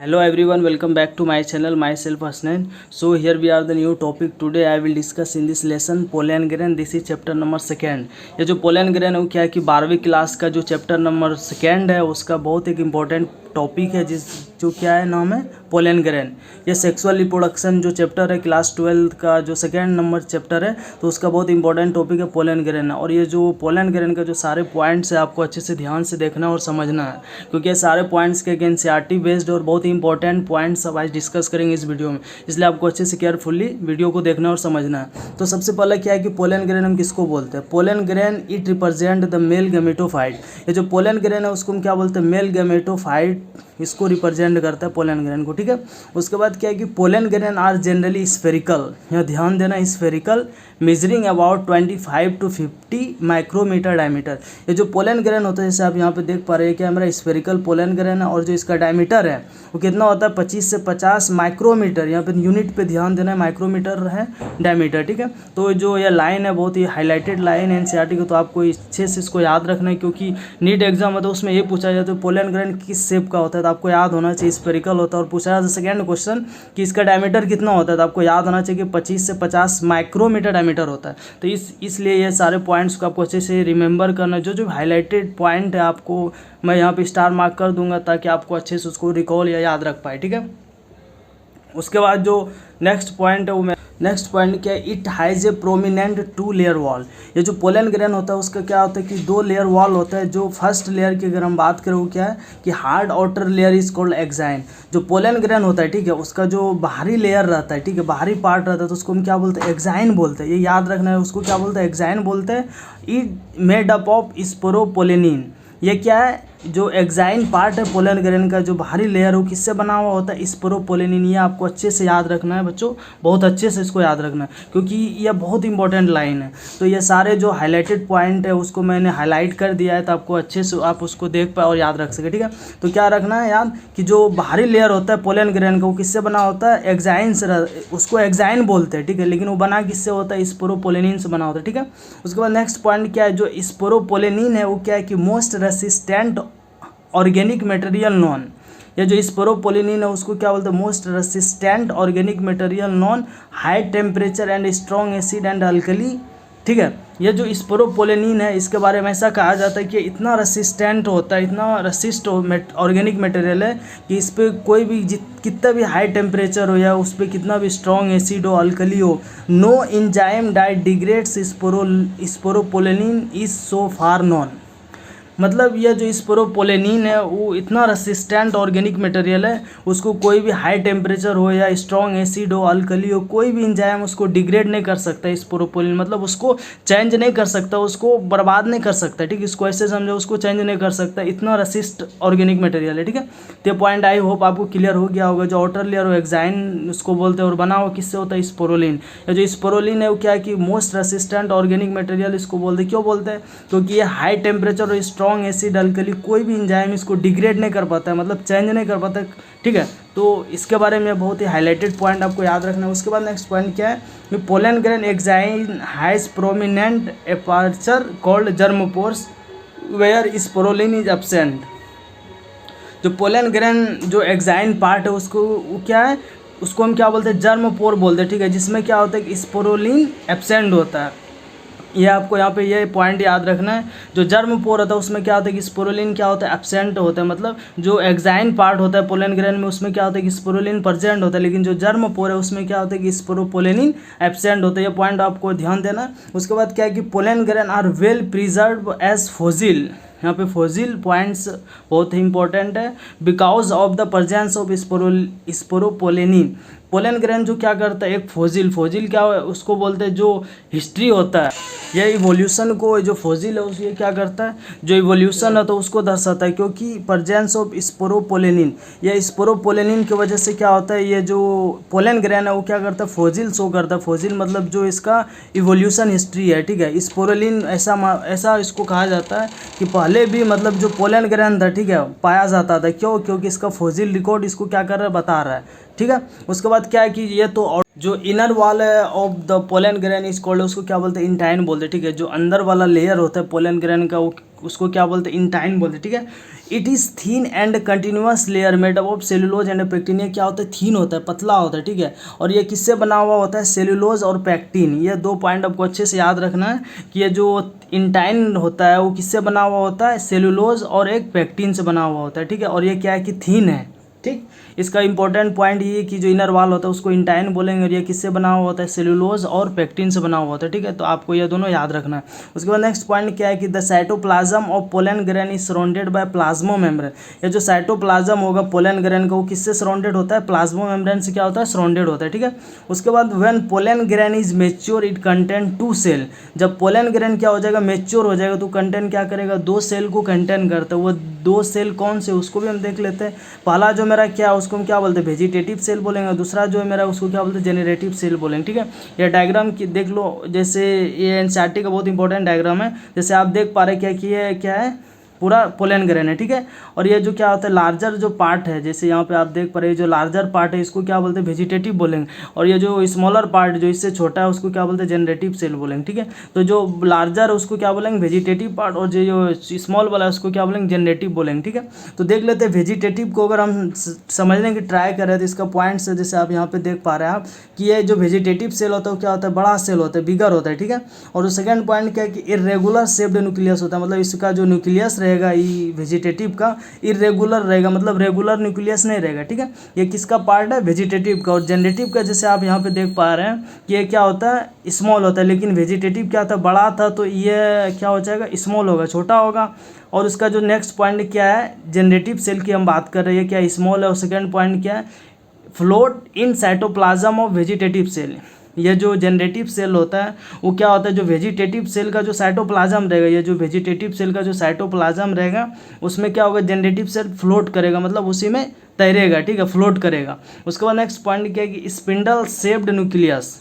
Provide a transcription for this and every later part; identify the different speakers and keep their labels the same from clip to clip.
Speaker 1: Hello everyone, welcome back to my channel. Myself Hasnain. So here we are the new topic. Today I will discuss in this lesson pollen grain. This is chapter number second. ये जो pollen grain है वो क्या है कि 12वीं class का जो चैप्टर नंबर सेकेंड है उसका बहुत एक इम्पोर्टेंट टॉपिक है जो क्या है नाम है पोलन ग्रेन। ये सेक्सुअल रिप्रोडक्शन जो चैप्टर है क्लास 12 का जो सेकेंड नंबर चैप्टर है तो उसका बहुत इंपॉर्टेंट टॉपिक है पोलन ग्रेन। और ये जो पोलन ग्रेन का जो सारे पॉइंट्स है आपको अच्छे से ध्यान से देखना और समझना है, क्योंकि ये सारे पॉइंट्स के एनसीईआरटी बेस्ड और बहुत ही इंपॉर्टेंट पॉइंट्स अब आज डिस्कस करेंगे इस वीडियो में, इसलिए आपको अच्छे से केयरफुली वीडियो को देखना और समझना है। तो सबसे पहले क्या है कि पोलन ग्रेन हम किसको बोलते हैं? Pollen grain it represent the male gametophyte. ये जो पोलन ग्रेन है उसको हम क्या बोलते हैं? मेल गैमेटोफाइट इसको रिप्रेजेंट करता है पोलन ग्रेन को, ठीक है। उसके बाद क्या है कि pollen grain are generally spherical, यहाँ ध्यान देना, spherical measuring about 25 to 50 micrometre diameter. ये जो पोलन ग्रेन होता है जैसे आप यहाँ पे देख पा रहे हैं कि हमारा स्फेरिकल पोलन ग्रेन है और जो इसका डायमीटर है वो कितना होता है 25 से 50 माइक्रोमीटर। यहाँ पे यूनिट पे ध्यान देना है, माइक्रोमीटर है डायमीटर, ठीक है। तो जो ये लाइन है बहुत ही हाईलाइटेड लाइन है एनसीईआरटी को, तो आपको अच्छे से इसको याद रखना है, क्योंकि नीट एग्जाम है तो उसमें ये पूछा जाता है पोलन ग्रेन किस शेप का होता है, तो आपको याद होना चाहिए स्फेरिकल होता है। और पूछा जाता है सेकेंड क्वेश्चन कि इसका डायमीटर कितना होता है, तो आपको याद होना चाहिए कि 25 से 50 माइक्रोमीटर डायमीटर होता है। तो इसलिए ये सारे पॉइंट्स को आपको अच्छे से रिमेंबर करना है। जो हाईलाइटेड पॉइंट है आपको मैं यहाँ पे स्टार मार्क कर दूंगा ताकि आपको अच्छे से उसको रिकॉल या याद रख पाए, ठीक है। उसके बाद जो नेक्स्ट पॉइंट है वो नेक्स्ट पॉइंट क्या है? It has a prominent 2 layer wall. ये जो पोलन ग्रेन होता है उसका क्या होता है कि 2 लेयर वॉल होता है। जो फर्स्ट लेयर की अगर हम बात करें वो क्या है कि hard outer layer is called exine. जो पोलन ग्रेन होता है, ठीक है, उसका जो बाहरी लेयर रहता है, ठीक है, बाहरी पार्ट रहता है तो उसको हम क्या बोलते हैं? एक्साइन बोलते हैं। ये याद रखना है, उसको क्या बोलते हैं? एक्साइन बोलते हैं। It made up of sporopollenin. ये क्या है? जो एक्साइन पार्ट है पोलन ग्रेन का जो बाहरी लेयर हो किससे बना हुआ होता है? स्पोरोपोलेनिन। ये आपको अच्छे से याद रखना है बच्चों, बहुत अच्छे से इसको याद रखना है, क्योंकि यह बहुत इंपॉर्टेंट लाइन है। तो ये सारे जो हाईलाइटेड पॉइंट है उसको मैंने हाईलाइट कर दिया है, तो आपको अच्छे से आप उसको देख पाए और याद रख सके, ठीक है। तो क्या रखना है याद कि जो बाहरी लेयर होता है पोलन ग्रेन का वो किससे बना होता है? एक्साइन से। उसको एक्साइन बोलते हैं, ठीक है, लेकिन वो बना किससे होता है? स्पोरोपोलेनिन से बना होता है, ठीक है। उसके बाद नेक्स्ट पॉइंट क्या है? जो स्पोरोपोलेनिन है वो क्या है कि most resistant organic material non. ये जो स्पोरोपोलेनिन है उसको क्या बोलते हैं? Most resistant organic material non high temperature and strong acid and alkali, ठीक है। ये जो स्पोरोपोलेनिन है इसके बारे में ऐसा कहा जाता है कि इतना रेसिस्टेंट होता है, इतना रेसिस्ट ऑर्गेनिक मटेरियल है कि इस पर कोई भी कितना भी हाई टेम्परेचर हो या उस पर कितना भी स्ट्रॉन्ग एसिड हो, अल्कली हो, no enzyme that degrades sporopollenin is so far known. मतलब यह जो स्पोरोपोलेनिन है वो इतना रेसिस्टेंट ऑर्गेनिक मटेरियल है, उसको कोई भी हाई टेम्परेचर हो या स्ट्रॉन्ग एसिड हो, अल्कली हो, कोई भी एंजाइम उसको डिग्रेड नहीं कर सकता। स्पोरोपोलेनिन मतलब उसको चेंज नहीं कर सकता, उसको बर्बाद नहीं कर सकता, ठीक है। इसको ऐसे समझो, उसको चेंज नहीं कर सकता, इतना रेसिस्ट ऑर्गेनिक मटेरियल है, ठीक है। तो ये पॉइंट आई होप आपको क्लियर हो गया होगा। जो आउटर लेयर हो एक्साइन उसको बोलते हैं और बना हुआ किससे होता है? स्पोरोलिन। या जो स्पोरोलिन है वो क्या है कि मोस्ट रेसिस्टेंट ऑर्गेनिक मटेरियल इसको बोलते हैं। क्यों बोलते हैं? क्योंकि ये हाई टेम्परेचर और स्ट्रॉन्ग एसिड अल्कली कोई भी एंजाइम इसको डिग्रेड नहीं कर पाता है, मतलब चेंज नहीं कर पाता है, ठीक है। तो इसके बारे में बहुत ही हाईलाइटेड पॉइंट आपको याद रखना है। उसके बाद नेक्स्ट पॉइंट क्या है कि pollen grain exine has prominent aperture called germ pores where sporopollenin is absent. जो पोलन ग्रेन जो एक्साइन पार्ट है उसको वो क्या है? उसको हम क्या बोलते हैं? जर्मोपोर बोलते हैं, ठीक है, जिसमें क्या होता है कि स्पोरोलिन एब्सेंट होता है। ये आपको यहाँ पे ये पॉइंट याद रखना है। जो जर्मपोर होता है उसमें क्या होता है कि स्पोरोलिन क्या होता है? एब्सेंट होता है। मतलब जो एक्साइन पार्ट होता है पोलन ग्रेन में उसमें क्या होता है कि स्पोरोलिन प्रेजेंट होता है, लेकिन जो जर्मपोर है उसमें क्या होता है कि स्पोरोपोलेनिन एब्सेंट होता है। ये पॉइंट आपको ध्यान देना। उसके बाद क्या है कि pollen grain are well preserve as fossil. यहाँ पे फोजिल पॉइंट्स बहुत ही इंपॉर्टेंट है। Because of the presence of sporopollenin. Pollen grain जो क्या करता है? एक फोजिल क्या है उसको बोलते हैं? जो हिस्ट्री होता है ये इवोल्यूशन को, जो फोजिल है उस ये क्या करता है? जो इवोल्यूशन है तो उसको दर्शाता है, क्योंकि प्रेजेंस ऑफ स्पोरोपोलेनिन, ये स्पोरोपोलेनिन की वजह से क्या होता है? ये जो पोलन ग्रेन है वो क्या करता है? फोजिल शो करता है। फोजिल मतलब जो इसका इवोल्यूशन हिस्ट्री है, ठीक है। स्पोरोलिन ऐसा इसको कहा जाता है कि पहले भी मतलब जो पोलन ग्रेन था, ठीक है, पाया जाता था। क्यों? क्योंकि इसका फोजिल रिकॉर्ड इसको क्या कर रहा है? बता रहा है। ठीक है। उसके बाद क्या है कि ये तो जो inner wall of the pollen grain is called, उसको क्या बोलते हैं, इंटाइन बोलते हैं, ठीक है। जो अंदर वाला लेयर होता है पोलन ग्रेन का, वो उसको क्या बोलते हैं, इंटाइन बोलते हैं, ठीक है। It is thin and continuous layer made up of cellulose and pectin. ये क्या होता है, थीन होता है, पतला होता है, ठीक है। और ये किससे बना हुआ होता है, सेलुलोज और पेक्टिन। ये 2 पॉइंट आपको अच्छे से याद रखना है कि ये जो इंटाइन होता है वो किससे बना हुआ होता है, सेलुलोज और एक पेक्टिन से बना हुआ होता है, ठीक है। और ये क्या है कि थीन है, ठीक। इसका इंपॉर्टेंट पॉइंट ये कि जो इनर वॉल होता है उसको इंटाइन बोलेंगे, और ये किससे बना हुआ होता है, सेलुलोज और पेक्टिन से बना हुआ होता है, ठीक है। तो आपको ये दोनों याद रखना है। उसके बाद नेक्स्ट पॉइंट क्या है कि the cytoplasm of pollen grain is surrounded by plasma membrane. ये जो साइटोप्लाज्म होगा पोलन ग्रेन का, वो किससे सराउंडेड होता है, प्लाज्मो मेम्ब्रेन से क्या होता है, सराउंडेड होता है, ठीक है। उसके बाद when pollen grain is mature it contain 2 cell. जब पोलन ग्रेन क्या हो जाएगा, मेच्योर हो जाएगा, तो कंटेन क्या करेगा, 2 सेल को कंटेन करता है। वो 2 सेल कौन से, उसको भी हम देख लेते हैं। पहला जो मेरा क्या है उसको हम क्या बोलते हैं, वेजिटेटिव सेल बोलेंगे। दूसरा जो है मेरा उसको क्या बोलते हैं, जेनरेटिव सेल बोलेंगे, ठीक है। ये डायग्राम की देख लो, जैसे ये एनसीईआरटी का बहुत इंपॉर्टेंट डायग्राम है। जैसे आप देख पा रहे हैं क्या है, पूरा पोलन ग्रेन है, ठीक है। और ये जो क्या होता है, लार्जर जो पार्ट है, जैसे यहाँ पे आप देख पा रहे हैं, जो लार्जर पार्ट है इसको क्या बोलते हैं, वेजिटेटिव बोलेंगे। और ये जो स्मॉलर पार्ट जो इससे छोटा है उसको क्या बोलते हैं, जनरेटिव सेल बोलेंगे, ठीक है। तो जो लार्जर उसको क्या बोलेंगे, वेजिटेटिव पार्ट, और जो स्मॉल वाला है उसको क्या बोलेंगे, जनरेटिव बोलेंगे, ठीक है। तो देख लेते हैं वेजिटेटिव को अगर हम समझने की ट्राई करें तो इसका पॉइंट्स है, जैसे आप यहाँ पे देख पा रहे हैं आप कि ये जो वेजिटेटिव सेल होता है वो क्या होता है, बड़ा सेल होता है, बिगर होता है, ठीक है। और सेकंड पॉइंट क्या है कि इरेगुलर शेप्ड न्यूक्लियस होता है, मतलब इसका जो न्यूक्लियस रहेगा ये वेजिटेटिव का इरेगुलर रहेगा, मतलब रेगुलर न्यूक्लियस नहीं रहेगा, ठीक है। ये किसका पार्ट है, वेजिटेटिव का। और जनरेटिव का जैसे आप यहाँ पे देख पा रहे हैं कि ये क्या होता है, स्मॉल होता है, लेकिन वेजिटेटिव क्या था, बड़ा था, तो ये क्या हो जाएगा, स्मॉल होगा, छोटा होगा। और उसका जो नेक्स्ट पॉइंट क्या है, जनरेटिव सेल की हम बात कर रहे हैं, क्या स्मॉल है। और सेकंड पॉइंट क्या है, float in cytoplasm of vegetative cell. ये जो जनरेटिव सेल होता है वो क्या होता है, जो वेजिटेटिव सेल का जो साइटोप्लाज्म रहेगा, ये जो वेजिटेटिव सेल का जो साइटोप्लाज्म रहेगा उसमें क्या होगा, जनरेटिव सेल फ्लोट करेगा, मतलब उसी में तैरेगा, ठीक है, फ्लोट करेगा। उसके बाद नेक्स्ट पॉइंट क्या है कि spindle shaped nucleus.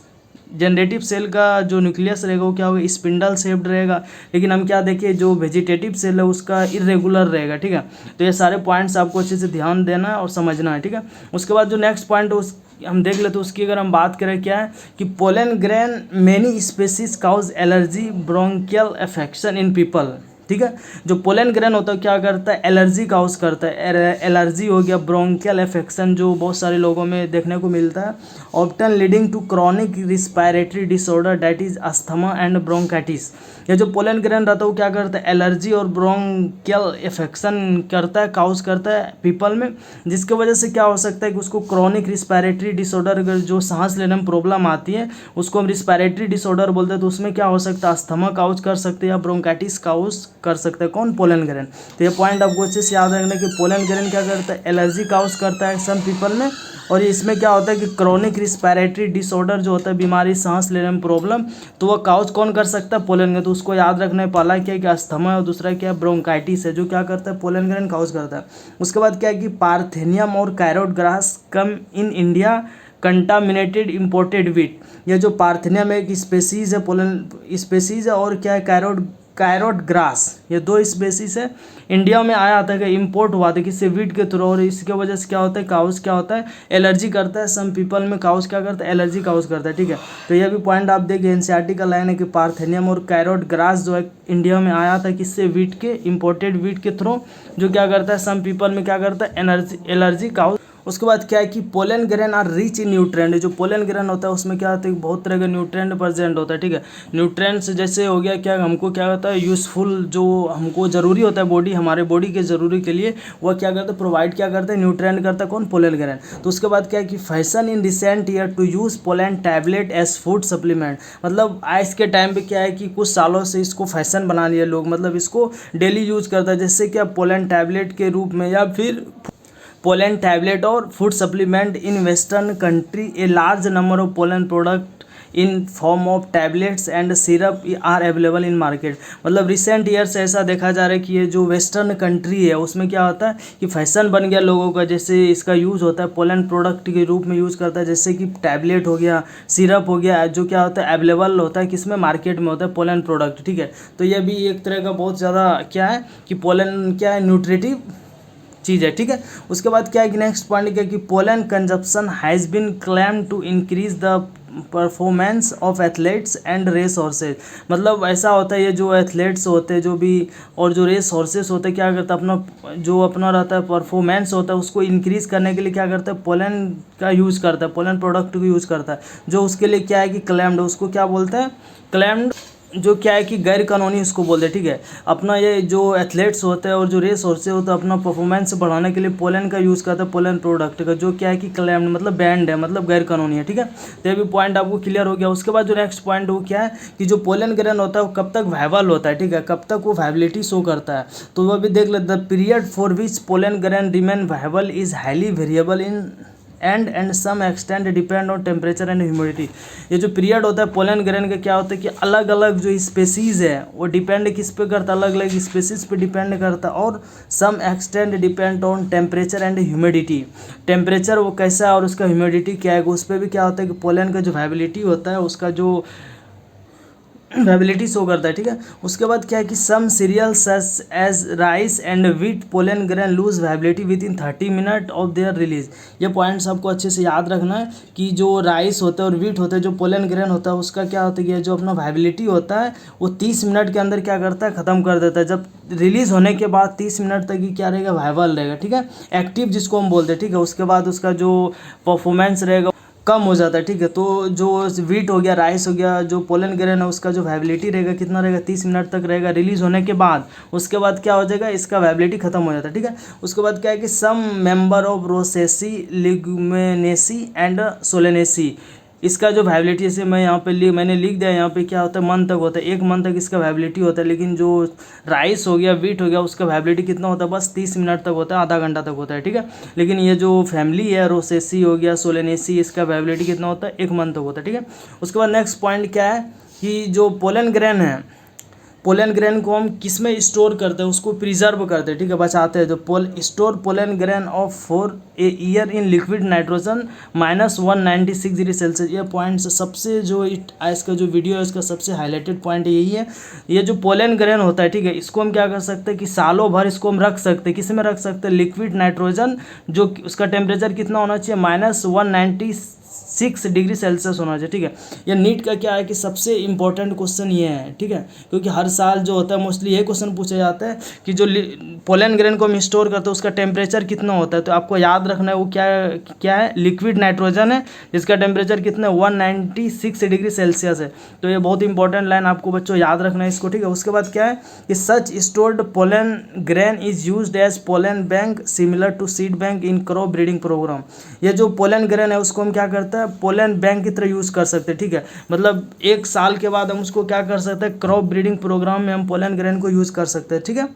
Speaker 1: Generative cell का जो न्यूक्लियस रहेगा वो क्या होगा, स्पिंडल शेप्ड रहेगा। लेकिन हम क्या देखिए, जो वेजिटेटिव सेल है उसका इरेगुलर रहेगा, ठीक है। तो ये सारे पॉइंट्स आपको अच्छे से ध्यान देना है और समझना है, ठीक है। उसके बाद जो नेक्स्ट पॉइंट उस हम देख लेते हैं, उसकी अगर हम बात करें क्या है कि pollen grain many species cause allergy bronchial affection in people, ठीक है। जो पोलन ग्रेन होता है क्या करता है, एलर्जी काउज करता है। एलर्जी हो गया, ब्रोंकियल अफेक्शन जो बहुत सारे लोगों में देखने को मिलता है, often leading to chronic respiratory disorder that is asthma and bronchitis. ये जो पोलन ग्रेन रहता है वो क्या करता है, एलर्जी और ब्रोंकियल अफेक्शन करता है, काउज करता है पीपल में, जिसकी वजह से क्या हो सकता है कि उसको क्रॉनिक रिस्पायरेटरी डिसऑर्डर, अगर जो सांस लेने में प्रॉब्लम आती है उसको हम रिस्पायरेटरी डिसऑर्डर बोलते हैं, तो उसमें क्या हो सकता है, अस्थमा काउज कर सकते हैं या ब्रोंकाइटिस काउज कर सकते हैं, कौन, पोलन ग्रेन। तो ये पॉइंट आपको अच्छे से याद रखना कि पोलन ग्रेन क्या करता है, एलर्जी काउज करता है सम पीपल में। और इसमें क्या होता है कि क्रॉनिक रिस्पायरेटरी डिसऑर्डर जो होता है, बीमारी सांस लेने में प्रॉब्लम, तो वो काउज कौन कर सकता है, पोलन ग्रेन। तो उसको याद रखना है, पहला क्या है कि अस्थमा है और दूसरा क्या है, ब्रोंकाइटिस है, जो क्या करता है, पोलन ग्रेन काउज करता है। उसके बाद क्या है कि पार्थेनियम और carrot grass come in India contaminated imported wheat. ये जो पार्थेनियम एक स्पेसीज है, पोलन स्पेसीज है, और क्या है, कैरोट ग्रास, ये 2 स्पेसीज है, इंडिया में आया था कि इंपोर्ट हुआ था किससे, वीट के थ्रू। और इसके वजह से क्या होता है, काउज क्या होता है, एलर्जी करता है सम पीपल में, काउज क्या करता है, एलर्जी काउज करता है, ठीक है। तो ये भी पॉइंट आप देखिए, एनसीईआरटी का लाइन है कि पार्थेनियम और कैरोट ग्रास जो है इंडिया में आया था किससे, वीट के, इंपोर्टेड वीट के थ्रू, जो क्या करता है, सम पीपल में क्या करता है, एलर्जी काउज। उसके बाद क्या है कि pollen grain are rich in nutrient. जो पोलन ग्रेन होता है उसमें क्या होता है, बहुत तरह के न्यूट्रेंट प्रेजेंट होता है, ठीक है। न्यूट्रेंट्स जैसे हो गया, क्या हमको क्या होता है, यूज़फुल जो हमको ज़रूरी होता है, बॉडी हमारे बॉडी के ज़रूरी के लिए वह क्या करता है, प्रोवाइड क्या करता है, न्यूट्रेंट करता है, कौन, पोलन ग्रेन। तो उसके बाद क्या है कि fashion in recent year to use pollen tablet as food supplement. मतलब आज के टाइम पे क्या है कि कुछ सालों से इसको फैशन बना लिया लोग, मतलब इसको डेली यूज करता है, जैसे क्या पोलन टैबलेट के रूप में, या फिर पोलन टैबलेट और food supplement in western country. A large number of pollen product in form of tablets and syrup are available in market. मतलब रिसेंट ईयर से ऐसा देखा जा रहा है कि ये जो वेस्टर्न कंट्री है उसमें क्या होता है कि फैशन बन गया लोगों का, जैसे इसका यूज़ होता है पोलन प्रोडक्ट के रूप में यूज़ करता है, जैसे कि टैबलेट हो गया, सिरप हो गया, जो क्या होता है, अवेलेबल होता है किसमें, मार्केट में होता है पोलन प्रोडक्ट, ठीक है। तो ये भी एक तरह का बहुत ज़्यादा क्या है कि पोलन क्या है, न्यूट्रिटिव चीज़ है, ठीक है। उसके बाद क्या है कि नेक्स्ट पॉइंट क्या है कि pollen consumption has been claim to increase the performance of athletes and race horses. मतलब ऐसा होता है ये जो एथलेट्स होते हैं जो भी और जो रेस हॉर्सेस होते हैं क्या करता है अपना जो अपना रहता है परफॉर्मेंस होता है उसको इंक्रीज़ करने के लिए क्या करता है पोलन का यूज़ करता है, पोलन प्रोडक्ट को यूज़ करता है जो उसके लिए क्या है कि क्लेम्ड, उसको क्या बोलते हैं क्लेम्ड, जो क्या है कि गैर कानूनी उसको बोलते हैं, ठीक है। अपना ये जो एथलेट्स होते हैं और जो रेस हॉर्सेस होते हैं अपना परफॉर्मेंस बढ़ाने के लिए पोलन का यूज़ करते हैं, पोलन प्रोडक्ट का जो क्या है कि क्लेम्ड मतलब बैंड है, मतलब गैर कानूनी है, ठीक है। तो ये भी पॉइंट आपको क्लियर हो गया। उसके बाद जो नेक्स्ट पॉइंट वो क्या है कि जो पोलन ग्रेन होता है वो कब तक वायबल होता है, ठीक है, कब तक वो वायबिलिटी शो करता है। तो वो अभी देख लेते हैं, the period for which pollen grain remain viable is highly variable in and some extent depend on temperature and humidity. ये जो पीरियड होता है पोलन ग्रेन का क्या होता है कि अलग अलग जो स्पेसीज़ है वो डिपेंड किस पे करता है, अलग अलग स्पेसीज़ पे डिपेंड करता है, और some extent depend on temperature and humidity. Temperature वो कैसा है और उसका ह्यूमिडिटी क्या है उस पर भी क्या होता है कि पोलन का जो वायबिलिटी होता है उसका जो वायबिलिटी शो करता है, ठीक है। उसके बाद क्या है कि some cereals such as rice and wheat pollen grain lose viability within 30 minute of their release. ये पॉइंट्स आपको अच्छे से याद रखना है कि जो राइस होता है और व्हीट होता है जो पोलन ग्रेन होता है उसका क्या होता है जो अपना वायबिलिटी होता है वो 30 मिनट के अंदर क्या करता है ख़त्म कर देता है। जब रिलीज़ होने के बाद 30 मिनट तक ही क्या रहेगा वायबल रहेगा, ठीक है, एक्टिव जिसको हम बोलते हैं, ठीक है। उसके बाद उसका जो परफॉर्मेंस रहेगा कम हो जाता है, ठीक है। तो जो व्हीट हो गया, राइस हो गया, जो पोलन ग्रेन है उसका जो वायबिलिटी रहेगा कितना रहेगा 30 मिनट तक रहेगा रिलीज़ होने के बाद। उसके बाद क्या हो जाएगा इसका वायबिलिटी खत्म हो जाता है, ठीक है। उसके बाद क्या है कि सम member of Rosaceae लिग्मेनेसी and Solanaceae, इसका जो वायबिलिटी जैसे मैं यहाँ पे मैंने लिख दिया यहाँ पे क्या होता है मंथ तक होता है, 1 मंथ तक इसका वायबिलिटी होता है। लेकिन जो राइस हो गया, व्हीट हो गया, उसका वायबिलिटी कितना होता है बस 30 मिनट तक होता है, आधा घंटा तक होता है, ठीक है। लेकिन ये जो फैमिली है रोसेसी हो गया, सोलेनेसी, इसका वायबिलिटी कितना होता है 1 मंथ तक होता है, ठीक है। उसके बाद नेक्स्ट पॉइंट क्या है कि जो पोलन ग्रेन है, पोलन ग्रेन को हम किस में स्टोर करते हैं उसको प्रिजर्व करते हैं, ठीक है, बचाते हैं। जो store pollen grain of for a year in liquid nitrogen -196 degree Celsius. ये पॉइंट सबसे जो इसका जो वीडियो है इसका सबसे हाईलाइटेड पॉइंट यही है। ये जो पोलन ग्रेन होता है, ठीक है, इसको हम क्या कर सकते हैं कि सालों भर इसको हम रख सकते हैं, किस में रख सकते हैं लिक्विड नाइट्रोजन, जो उसका टेम्परेचर कितना होना चाहिए -196 डिग्री सेल्सियस होना चाहिए, ठीक है। ये नीट का क्या है कि सबसे इंपॉर्टेंट क्वेश्चन ये है, ठीक है, क्योंकि हर साल जो होता है मोस्टली ये क्वेश्चन पूछा जाता है कि जो पोलन ग्रेन को हम स्टोर करते हैं उसका टेम्परेचर कितना होता है। तो आपको याद रखना है वो क्या है लिक्विड नाइट्रोजन है जिसका टेम्परेचर कितना है 196 डिग्री सेल्सियस है। तो ये बहुत इंपॉर्टेंट लाइन आपको बच्चों याद रखना है इसको, ठीक है। उसके बाद क्या है कि such stored pollen grain is used as pollen bank similar to seed bank in crop breeding program. ये जो पोलन ग्रेन है उसको हम क्या करते हैं पोलन बैंक की तरह यूज़ कर सकते हैं, ठीक है। मतलब 1 साल के बाद हम उसको क्या कर सकते हैं क्रॉप ब्रीडिंग प्रोग्राम में हम पोलन ग्रेन को यूज़ कर सकते हैं, ठीक है।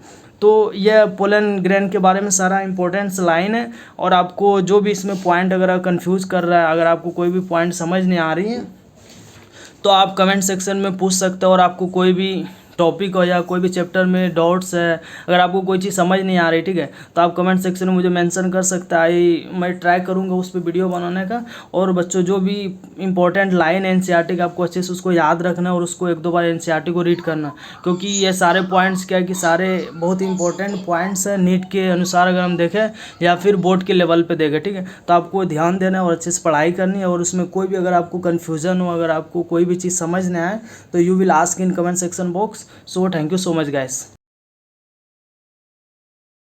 Speaker 1: तो यह पोलन ग्रेन के बारे में सारा इंपॉर्टेंस लाइन है। और आपको जो भी इसमें पॉइंट अगर कंफ्यूज कर रहा है, अगर आपको कोई भी पॉइंट समझ नहीं आ रही है तो आप कमेंट सेक्शन में पूछ सकते हो। और आपको कोई भी टॉपिक हो या कोई भी चैप्टर में डाउट्स है, अगर आपको कोई चीज़ समझ नहीं आ रही, ठीक है, तो आप कमेंट सेक्शन में मुझे मेंशन कर सकते हैं। मैं ट्राई करूँगा उस पर वीडियो बनाने का। और बच्चों जो भी इंपॉर्टेंट लाइन है एनसीईआरटी का आपको अच्छे से उसको याद रखना और उसको 1-2 बार एनसीईआरटी को रीड करना, क्योंकि ये सारे पॉइंट्स क्या है कि सारे बहुत इंपॉर्टेंट पॉइंट्स हैं नीट के अनुसार अगर हम देखें या फिर बोर्ड के लेवल पर देखें, ठीक है। तो आपको ध्यान देना है और अच्छे से पढ़ाई करनी है। और उसमें कोई भी अगर आपको कन्फ्यूज़न हो, अगर आपको कोई भी चीज़ समझ नहीं आए तो you will ask in comment section box. So thank you so much guys.